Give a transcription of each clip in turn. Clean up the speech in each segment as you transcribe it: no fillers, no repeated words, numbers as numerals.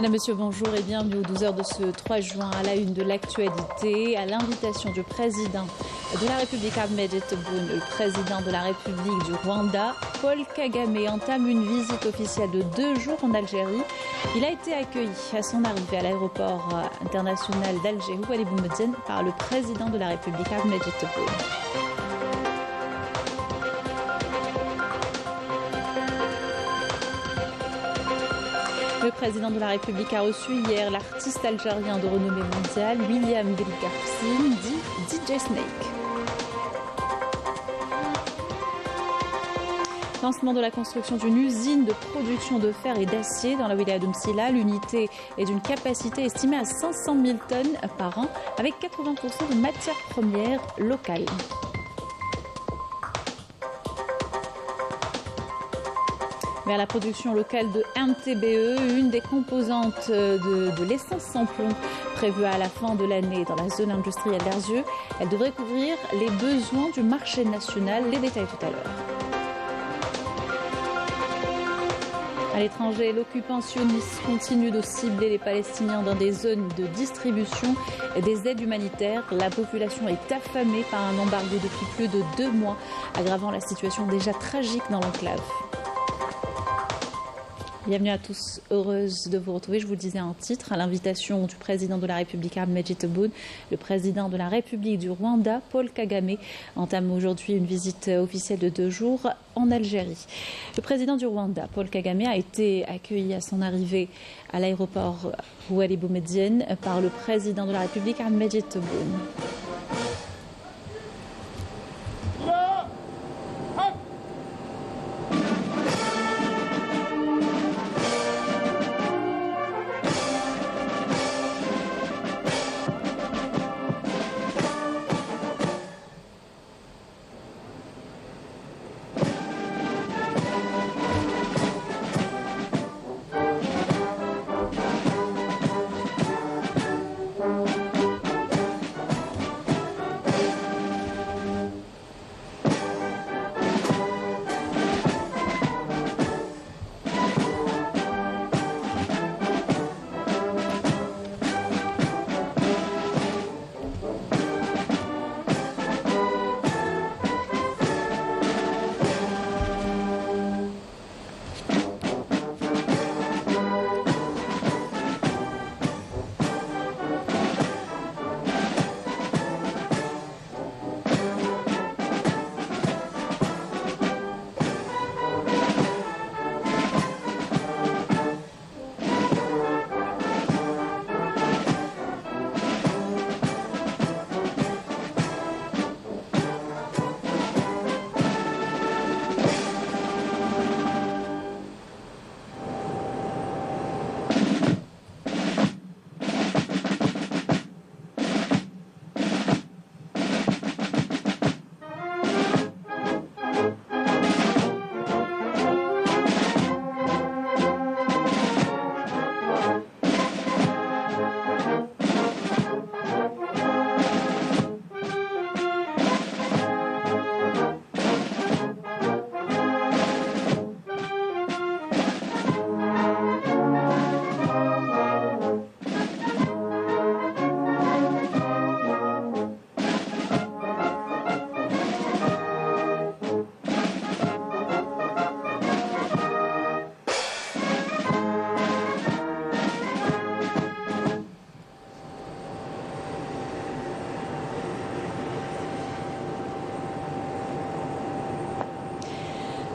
Madame, Monsieur, bonjour et bienvenue aux 12 heures de ce 3 juin à la une de l'actualité. À l'invitation du président de la République, Ahmed Tebboune, le président de la République du Rwanda, Paul Kagame, entame une visite officielle de 2 jours en Algérie. Il a été accueilli à son arrivée à l'aéroport international d'Alger, Ouali Boumediene, par le président de la République, Ahmed Tebboune. Le président de la République a reçu hier l'artiste algérien de renommée mondiale, William Belkacem, dit DJ Snake. Lancement de la construction d'une usine de production de fer et d'acier dans la wilaya de Msila. L'unité est d'une capacité estimée à 500 000 tonnes par an, avec 80% de matières premières locales. Vers la production locale de MTBE, une des composantes de l'essence sans plomb prévue à la fin de l'année dans la zone industrielle d'Arzieu. Elle devrait couvrir les besoins du marché national. Les détails tout à l'heure. À l'étranger, l'occupant sioniste continue de cibler les Palestiniens dans des zones de distribution des aides humanitaires. La population est affamée par un embargo depuis plus de 2 mois, aggravant la situation déjà tragique dans l'enclave. Bienvenue à tous, heureuse de vous retrouver. Je vous le disais en titre, à l'invitation du président de la République, Ahmed Tebboune, le président de la République du Rwanda, Paul Kagame, entame aujourd'hui une visite officielle de 2 jours en Algérie. Le président du Rwanda, Paul Kagame, a été accueilli à son arrivée à l'aéroport Ouali Boumediene par le président de la République, Ahmed Tebboune.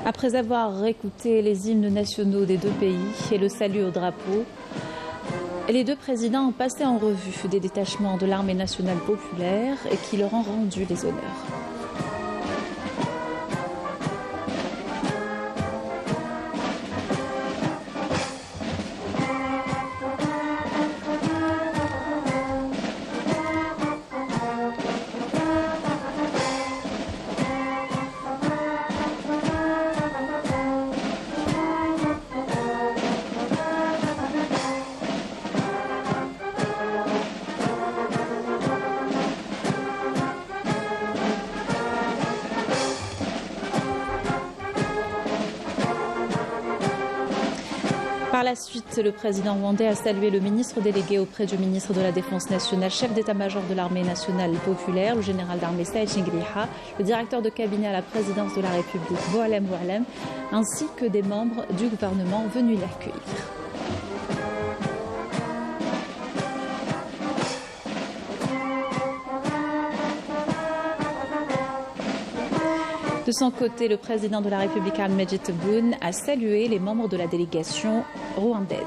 Après avoir écouté les hymnes nationaux des 2 pays et le salut au drapeau, les 2 présidents ont passé en revue des détachements de l'armée nationale populaire et qui leur ont rendu les honneurs. Par la suite, le président rwandais a salué le ministre délégué auprès du ministre de la Défense nationale, chef d'état-major de l'armée nationale populaire, le général d'armée Saïd Chingriha, le directeur de cabinet à la présidence de la République, Boualem Boualem, ainsi que des membres du gouvernement venus l'accueillir. De son côté, le président de la République, Ahmed Tebboune, a salué les membres de la délégation rwandaise.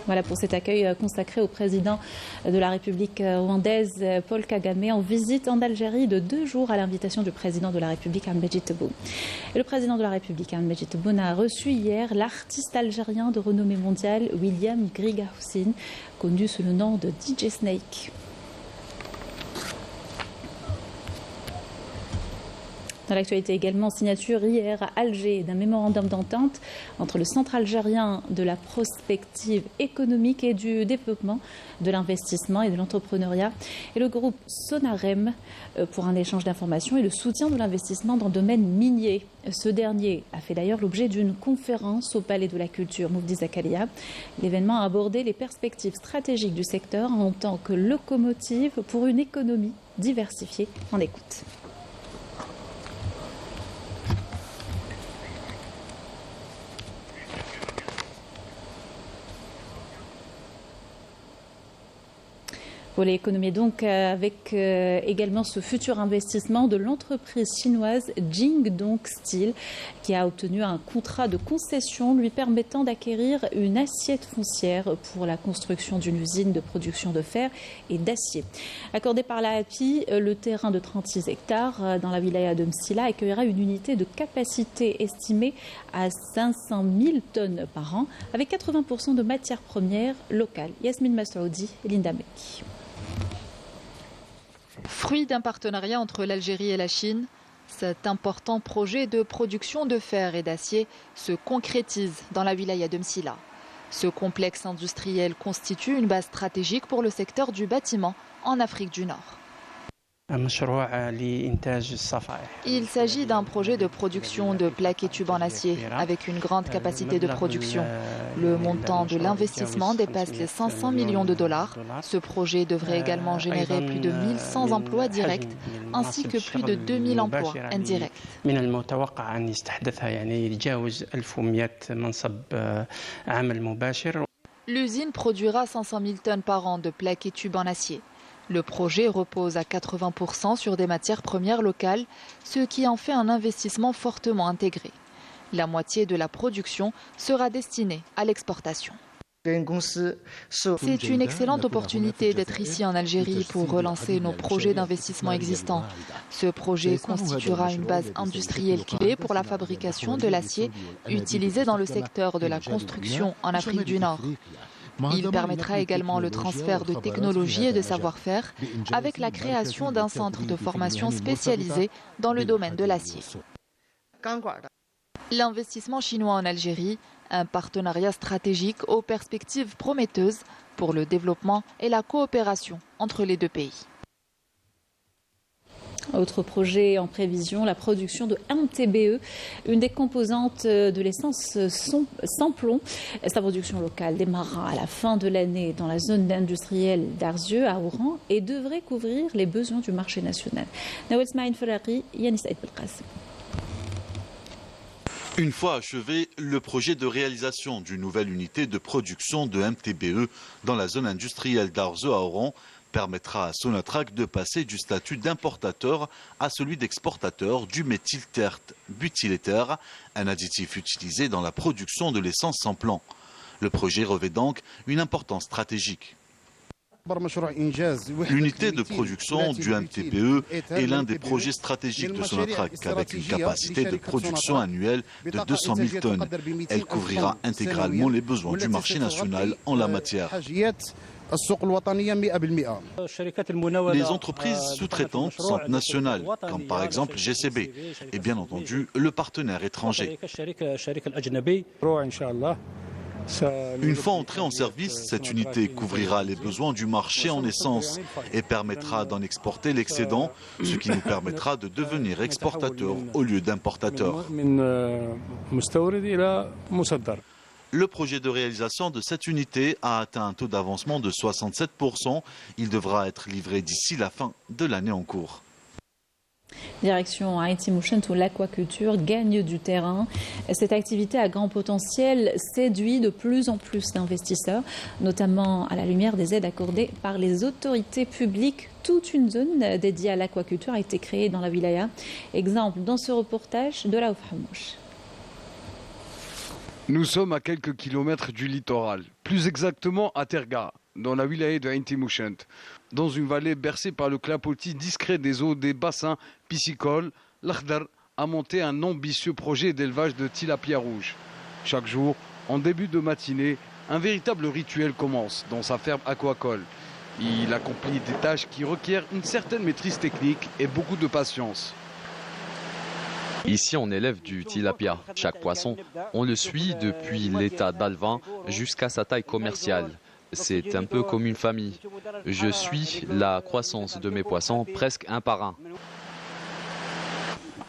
Voilà pour cet accueil consacré au président de la République rwandaise, Paul Kagame, en visite en Algérie de 2 jours à l'invitation du président de la République, Ahmed Tebboune. Et le président de la République, Ahmed Tebboune, a reçu hier l'artiste algérien de renommée mondiale, William Griga Houssine, connu sous le nom de DJ Snake. Dans l'actualité également, signature hier à Alger d'un mémorandum d'entente entre le Centre algérien de la prospective économique et du développement, de l'investissement et de l'entrepreneuriat et le groupe Sonarem pour un échange d'informations et le soutien de l'investissement dans le domaine minier. Ce dernier a fait d'ailleurs l'objet d'une conférence au Palais de la Culture Moufdi Zakaria. L'événement a abordé les perspectives stratégiques du secteur en tant que locomotive pour une économie diversifiée. On écoute. Pour l'économie donc, avec également ce futur investissement de l'entreprise chinoise Jingdong Steel qui a obtenu un contrat de concession lui permettant d'acquérir une assiette foncière pour la construction d'une usine de production de fer et d'acier. Accordé par la API, le terrain de 36 hectares dans la wilaya de Msila accueillera une unité de capacité estimée à 500 000 tonnes par an avec 80% de matières premières locales. Yasmine Massaoudi et Linda Mekki. Fruit d'un partenariat entre l'Algérie et la Chine, cet important projet de production de fer et d'acier se concrétise dans la wilaya de Msila. Ce complexe industriel constitue une base stratégique pour le secteur du bâtiment en Afrique du Nord. Il s'agit d'un projet de production de plaques et tubes en acier avec une grande capacité de production. Le montant de l'investissement dépasse les 500 millions de dollars. Ce projet devrait également générer plus de 1100 emplois directs ainsi que plus de 2000 emplois indirects. L'usine produira 500 000 tonnes par an de plaques et tubes en acier. Le projet repose à 80% sur des matières premières locales, ce qui en fait un investissement fortement intégré. La moitié de la production sera destinée à l'exportation. C'est une excellente opportunité d'être ici en Algérie pour relancer nos projets d'investissement existants. Ce projet constituera une base industrielle clé pour la fabrication de l'acier utilisé dans le secteur de la construction en Afrique du Nord. Il permettra également le transfert de technologies et de savoir-faire avec la création d'un centre de formation spécialisé dans le domaine de l'acier. L'investissement chinois en Algérie, un partenariat stratégique aux perspectives prometteuses pour le développement et la coopération entre les deux pays. Autre projet en prévision, la production de MTBE, une des composantes de l'essence sans plomb. Sa production locale démarrera à la fin de l'année dans la zone industrielle d'Arzieu à Oran et devrait couvrir les besoins du marché national. Nawel Smaïn Ferrari, Yanis Saïd Belkacem. Une fois achevé, le projet de réalisation d'une nouvelle unité de production de MTBE dans la zone industrielle d'Arzieu à Oran permettra à Sonatrach de passer du statut d'importateur à celui d'exportateur du méthylterte butyléther, un additif utilisé dans la production de l'essence sans plomb. Le projet revêt donc une importance stratégique. L'unité de production du MTBE est l'un des projets stratégiques de Sonatrach avec une capacité de production annuelle de 200 000 tonnes. Elle couvrira intégralement les besoins du marché national en la matière. Les entreprises sous-traitantes sont nationales, comme par exemple GCB, et bien entendu le partenaire étranger. Une fois entrée en service, cette unité couvrira les besoins du marché en essence et permettra d'en exporter l'excédent, ce qui nous permettra de devenir exportateurs au lieu d'importateurs. Le projet de réalisation de cette unité a atteint un taux d'avancement de 67%. Il devra être livré d'ici la fin de l'année en cours. Direction Haïti Motion où l'aquaculture gagne du terrain. Cette activité à grand potentiel séduit de plus en plus d'investisseurs, notamment à la lumière des aides accordées par les autorités publiques. Toute une zone dédiée à l'aquaculture a été créée dans la wilaya. Exemple dans ce reportage de la Oufhamouche. Nous sommes à quelques kilomètres du littoral, plus exactement à Terga, dans la wilaya de Haïti Motion. Dans une vallée bercée par le clapotis discret des eaux des bassins piscicoles, l'Akhdar a monté un ambitieux projet d'élevage de tilapia rouge. Chaque jour, en début de matinée, un véritable rituel commence dans sa ferme aquacole. Il accomplit des tâches qui requièrent une certaine maîtrise technique et beaucoup de patience. Ici, on élève du tilapia. Chaque poisson, on le suit depuis l'état d'alevin jusqu'à sa taille commerciale. C'est un peu comme une famille. Je suis la croissance de mes poissons presque un par un.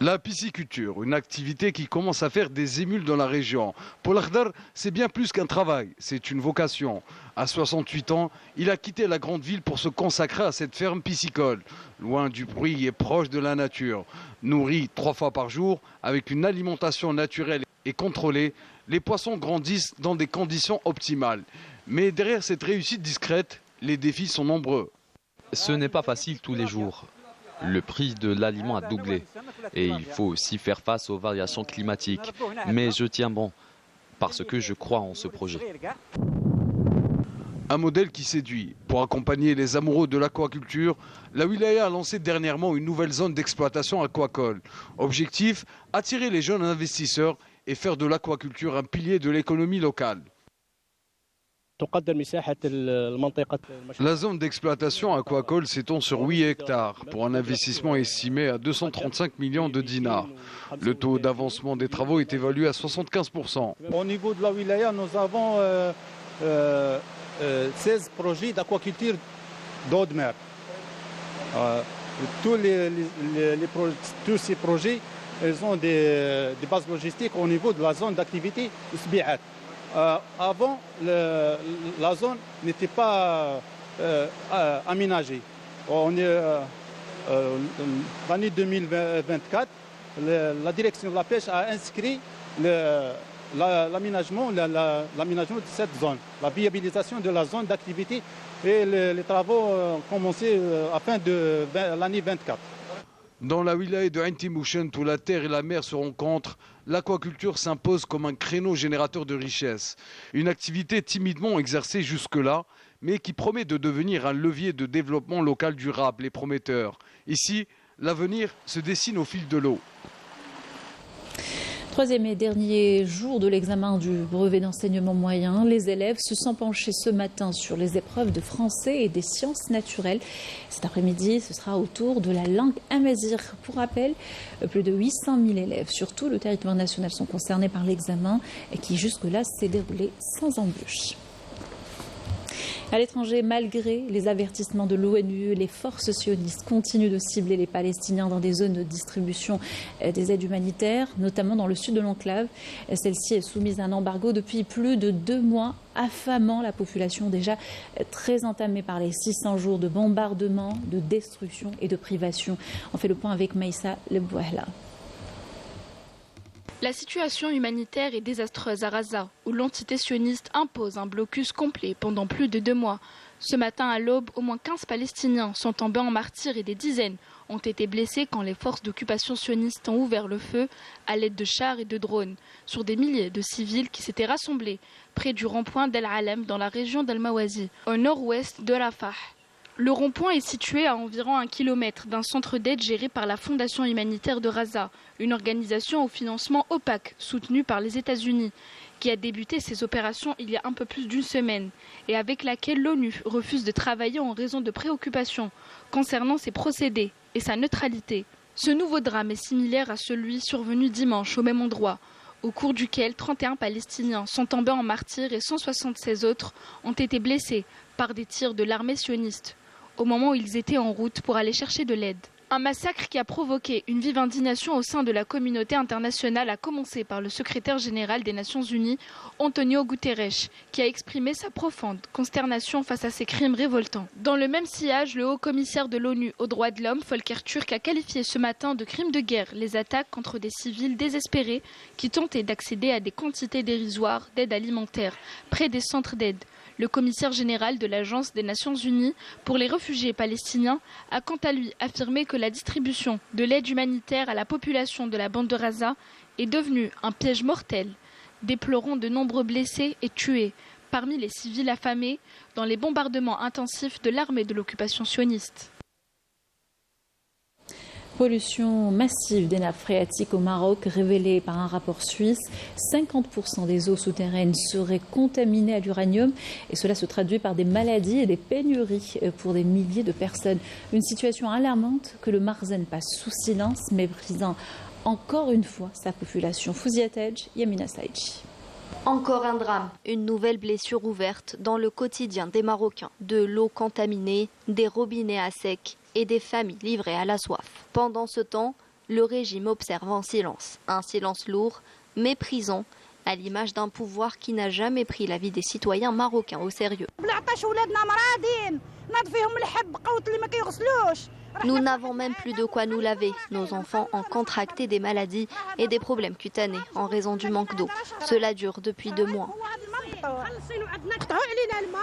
La pisciculture, une activité qui commence à faire des émules dans la région. Pour l'Akhdar, c'est bien plus qu'un travail, c'est une vocation. À 68 ans, il a quitté la grande ville pour se consacrer à cette ferme piscicole, loin du bruit et proche de la nature. Nourris 3 fois par jour, avec une alimentation naturelle et contrôlée, les poissons grandissent dans des conditions optimales. Mais derrière cette réussite discrète, les défis sont nombreux. Ce n'est pas facile tous les jours. Le prix de l'aliment a doublé et il faut aussi faire face aux variations climatiques. Mais je tiens bon parce que je crois en ce projet. Un modèle qui séduit. Pour accompagner les amoureux de l'aquaculture, la wilaya a lancé dernièrement une nouvelle zone d'exploitation aquacole. Objectif, attirer les jeunes investisseurs et faire de l'aquaculture un pilier de l'économie locale. La zone d'exploitation aquacole s'étend sur 8 hectares pour un investissement estimé à 235 millions de dinars. Le taux d'avancement des travaux est évalué à 75%. Au niveau de la wilaya, nous avons 16 projets d'aquaculture d'eau de mer. Tous ces projets ils ont des bases logistiques au niveau de la zone d'activité Sbihat. Avant, la zone n'était pas aménagée. L'année 2024, la direction de la pêche a inscrit l'aménagement de cette zone, la viabilisation de la zone d'activité et les travaux ont commencé à fin de l'année 24. Dans la wilaya de Haïti Motion, où la terre et la mer se rencontrent, l'aquaculture s'impose comme un créneau générateur de richesse. Une activité timidement exercée jusque-là, mais qui promet de devenir un levier de développement local durable et prometteur. Ici, l'avenir se dessine au fil de l'eau. Troisième et dernier jour de l'examen du brevet d'enseignement moyen, les élèves se sont penchés ce matin sur les épreuves de français et des sciences naturelles. Cet après-midi, ce sera au tour de la langue amazigh. Pour rappel, plus de 800 000 élèves sur tout le territoire national sont concernés par l'examen et qui jusque-là s'est déroulé sans embûche. À l'étranger, malgré les avertissements de l'ONU, les forces sionistes continuent de cibler les Palestiniens dans des zones de distribution des aides humanitaires, notamment dans le sud de l'enclave. Celle-ci est soumise à un embargo depuis plus de 2 mois, affamant la population déjà très entamée par les 600 jours de bombardement, de destruction et de privation. On fait le point avec Maïssa Lebouahla. La situation humanitaire est désastreuse à Gaza, où l'entité sioniste impose un blocus complet pendant plus de 2 mois. Ce matin à l'aube, au moins 15 Palestiniens sont tombés en martyrs et des dizaines ont été blessés quand les forces d'occupation sionistes ont ouvert le feu à l'aide de chars et de drones sur des milliers de civils qui s'étaient rassemblés près du rond-point d'El Alem dans la région d'Al-Mawazi, au nord-ouest de Rafah. Le rond-point est situé à environ 1 kilomètre d'un centre d'aide géré par la Fondation humanitaire de Gaza, une organisation au financement opaque soutenue par les États-Unis, qui a débuté ses opérations il y a un peu plus d'1 semaine et avec laquelle l'ONU refuse de travailler en raison de préoccupations concernant ses procédés et sa neutralité. Ce nouveau drame est similaire à celui survenu dimanche au même endroit, au cours duquel 31 Palestiniens sont tombés en martyrs et 176 autres ont été blessés par des tirs de l'armée sioniste au moment où ils étaient en route pour aller chercher de l'aide. Un massacre qui a provoqué une vive indignation au sein de la communauté internationale, à commencer par le secrétaire général des Nations Unies, Antonio Guterres, qui a exprimé sa profonde consternation face à ces crimes révoltants. Dans le même sillage, le haut-commissaire de l'ONU aux droits de l'homme, Volker Turk, a qualifié ce matin de crimes de guerre les attaques contre des civils désespérés qui tentaient d'accéder à des quantités dérisoires d'aide alimentaire près des centres d'aide. Le commissaire général de l'Agence des Nations Unies pour les réfugiés palestiniens a quant à lui affirmé que la distribution de l'aide humanitaire à la population de la bande de Gaza est devenue un piège mortel, déplorant de nombreux blessés et tués parmi les civils affamés dans les bombardements intensifs de l'armée de l'occupation sioniste. Pollution massive des nappes phréatiques au Maroc révélée par un rapport suisse. 50% des eaux souterraines seraient contaminées à l'uranium et cela se traduit par des maladies et des pénuries pour des milliers de personnes. Une situation alarmante que le Marzen passe sous silence, méprisant encore une fois sa population. Fouzia Tej, Yamina Saïdji. Encore un drame, une nouvelle blessure ouverte dans le quotidien des Marocains. De l'eau contaminée, des robinets à sec et des familles livrées à la soif. Pendant ce temps, le régime observe en silence. Un silence lourd, méprisant, à l'image d'un pouvoir qui n'a jamais pris la vie des citoyens marocains au sérieux. Nous n'avons même plus de quoi nous laver. Nos enfants ont contracté des maladies et des problèmes cutanés en raison du manque d'eau. Cela dure depuis 2 mois.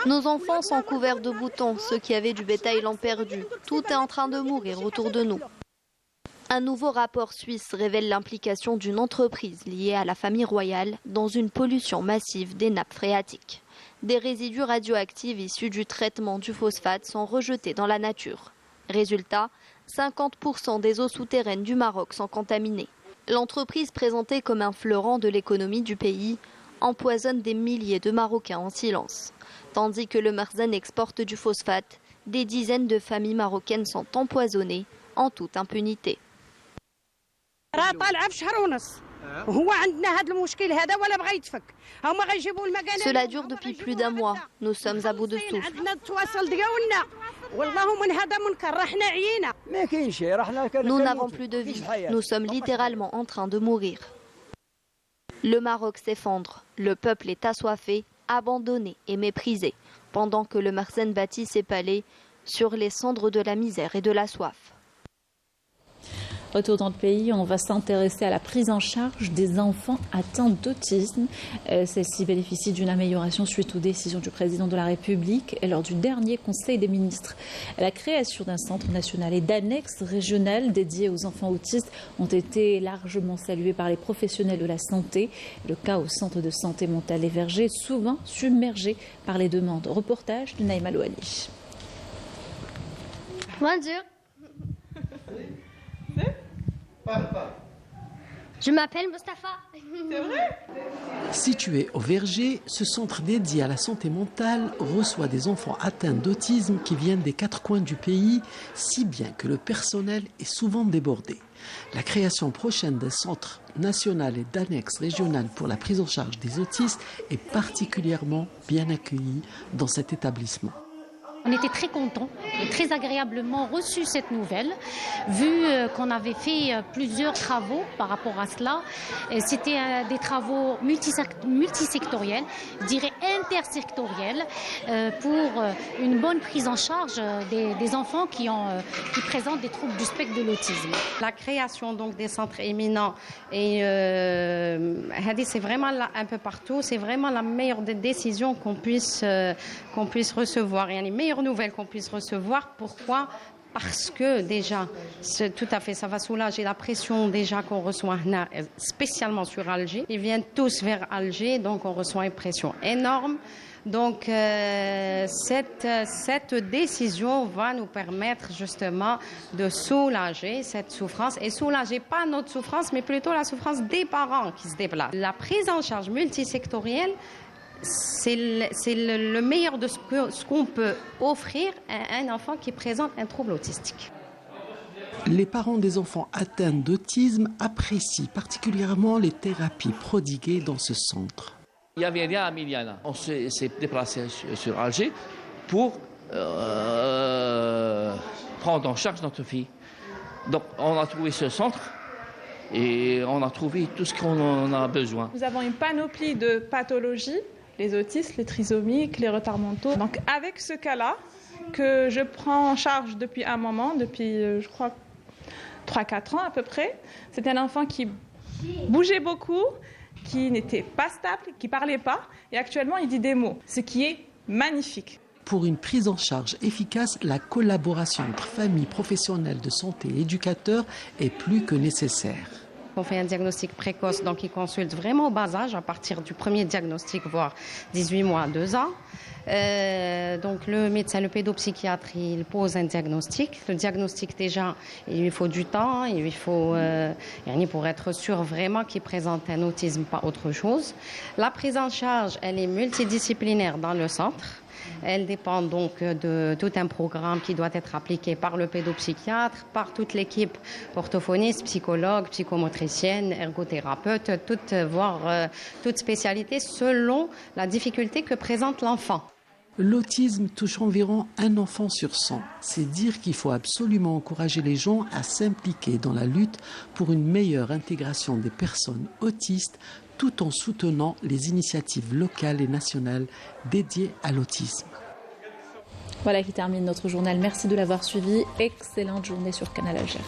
Nos enfants sont couverts de boutons. Ceux qui avaient du bétail l'ont perdu. Tout est en train de mourir autour de nous. Un nouveau rapport suisse révèle l'implication d'une entreprise liée à la famille royale dans une pollution massive des nappes phréatiques. Des résidus radioactifs issus du traitement du phosphate sont rejetés dans la nature. Résultat, 50% des eaux souterraines du Maroc sont contaminées. L'entreprise, présentée comme un fleuron de l'économie du pays, empoisonne des milliers de Marocains en silence. Tandis que le Marzen exporte du phosphate, des dizaines de familles marocaines sont empoisonnées en toute impunité. Cela dure depuis plus d'1 mois. Nous sommes à bout de souffle. Nous n'avons plus de vie. Nous sommes littéralement en train de mourir. Le Maroc s'effondre. Le peuple est assoiffé, abandonné et méprisé, pendant que le Marzen bâtit ses palais sur les cendres de la misère et de la soif. Retour dans le pays, on va s'intéresser à la prise en charge des enfants atteints d'autisme. Celle-ci bénéficie d'une amélioration suite aux décisions du président de la République et lors du dernier Conseil des ministres. La création d'un centre national et d'annexes régionales dédiées aux enfants autistes ont été largement saluées par les professionnels de la santé. Le cas au centre de santé Montal et Verger est souvent submergé par les demandes. Reportage de Naïma Louali. Bonjour. Je m'appelle Mustapha. C'est vrai ? Situé au Verger, ce centre dédié à la santé mentale reçoit des enfants atteints d'autisme qui viennent des 4 coins du pays, si bien que le personnel est souvent débordé. La création prochaine d'un centre national et d'annexes régionales pour la prise en charge des autistes est particulièrement bien accueillie dans cet établissement. On était très contents et très agréablement reçus cette nouvelle, vu qu'on avait fait plusieurs travaux par rapport à cela. C'était des travaux multisectoriels, je dirais intersectoriels, pour une bonne prise en charge des enfants qui présentent des troubles du spectre de l'autisme. La création donc des centres éminents, et c'est vraiment là, un peu partout, c'est vraiment la meilleure des décisions qu'on puisse recevoir. Et les meilleures nouvelles qu'on puisse recevoir. Pourquoi ? Parce que déjà, tout à fait, ça va soulager la pression déjà qu'on reçoit spécialement sur Alger. Ils viennent tous vers Alger, donc on reçoit une pression énorme. Donc cette décision va nous permettre justement de soulager cette souffrance et soulager pas notre souffrance, mais plutôt la souffrance des parents qui se déplacent. La prise en charge multisectorielle, c'est le meilleur de ce qu'on peut offrir à un enfant qui présente un trouble autistique. Les parents des enfants atteints d'autisme apprécient particulièrement les thérapies prodiguées dans ce centre. Il n'y avait rien à Miliana. On s'est déplacé sur Alger pour prendre en charge notre fille. Donc on a trouvé ce centre et on a trouvé tout ce qu'on en a besoin. Nous avons une panoplie de pathologies, les autistes, les trisomiques, les retards mentaux. Donc avec ce cas-là, que je prends en charge depuis un moment, depuis je crois 3-4 ans à peu près, c'était un enfant qui bougeait beaucoup, qui n'était pas stable, qui ne parlait pas, et actuellement il dit des mots, ce qui est magnifique. Pour une prise en charge efficace, la collaboration entre familles, professionnels de santé et éducateurs est plus que nécessaire. On fait un diagnostic précoce, donc ils consultent vraiment au bas âge, à partir du premier diagnostic, voire 18 mois, 2 ans. Donc le médecin, le pédopsychiatre, il pose un diagnostic. Le diagnostic, déjà, il lui faut du temps, il lui faut, pour être sûr vraiment qu'il présente un autisme, pas autre chose. La prise en charge, elle est multidisciplinaire dans le centre. Elle dépend donc de tout un programme qui doit être appliqué par le pédopsychiatre, par toute l'équipe orthophoniste, psychologue, psychomotricienne, ergothérapeute, toute spécialité selon la difficulté que présente l'enfant. L'autisme touche environ 1 enfant sur 100. C'est dire qu'il faut absolument encourager les gens à s'impliquer dans la lutte pour une meilleure intégration des personnes autistes, tout en soutenant les initiatives locales et nationales dédiées à l'autisme. Voilà qui termine notre journal. Merci de l'avoir suivi. Excellente journée sur Canal Algérie.